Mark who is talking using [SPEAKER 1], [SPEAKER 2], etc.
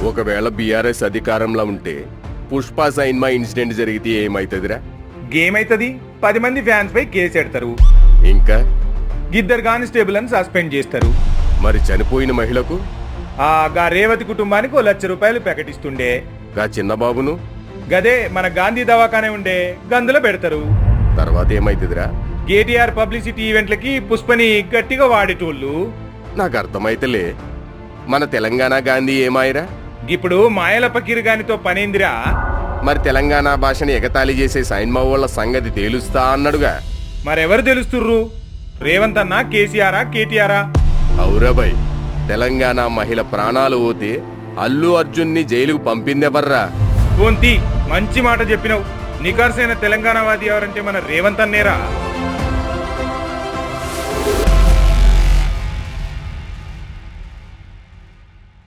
[SPEAKER 1] ఒకవేళ బీఆర్ఎస్ అధికారంలో ఉంటే పుష్ప సైన్మా ఇన్సిడెంట్ జరిగితే ఏమైతుందిరా?
[SPEAKER 2] గేమైతుంది 10 మంది ఫ్యాన్స్ పై కేసు ఎడతారు.
[SPEAKER 1] ఇంకా
[SPEAKER 2] ఇద్దరు కానిస్టేబుల్ అని సస్పెండ్ చేస్తారు.
[SPEAKER 1] మరి చనిపోయిన మహిళకు
[SPEAKER 2] గా రేవతి కుటుంబానికి 1 లక్ష రూపాయలు ప్రకటిస్తుండే.
[SPEAKER 1] గా చిన్నబాబును
[SPEAKER 2] గదే మన గాంధీ దవాఖానే ఉండే గందులో పెడతారు.
[SPEAKER 1] తర్వాత ఏమైతుందిరా?
[SPEAKER 2] కేటీఆర్ పబ్లిసిటీ ఈవెంట్లకి పుష్పని గట్టిగా వాడేటోళ్ళు.
[SPEAKER 1] నాకు అర్థమైతేలే. మన తెలంగాణ గాంధీ ఏమాయిరా?
[SPEAKER 2] ఇప్పుడు మాయల పకీర్ గానితో పనేందిరా?
[SPEAKER 1] మరి తెలంగాణ భాషని ఎగతాళి చేసే సైన్మా వాళ్ళ సంగతి తేలుస్తా అన్నాడుగా.
[SPEAKER 2] మరెవరు తెలుస్తుర్రు? రేవంత్ అన్న, కేసీఆరా, కేటీఆరా?
[SPEAKER 1] ఔరబాయ్, తెలంగాణ మహిళ ప్రాణాలు పోతే అల్లు అర్జున్ని జైలుకు పంపిందెవర్రా?
[SPEAKER 2] మంచి మాట చెప్పినావు. నికార్సైన తెలంగాణవాది ఎవరంటే మన రేవంత్ అన్నేరా.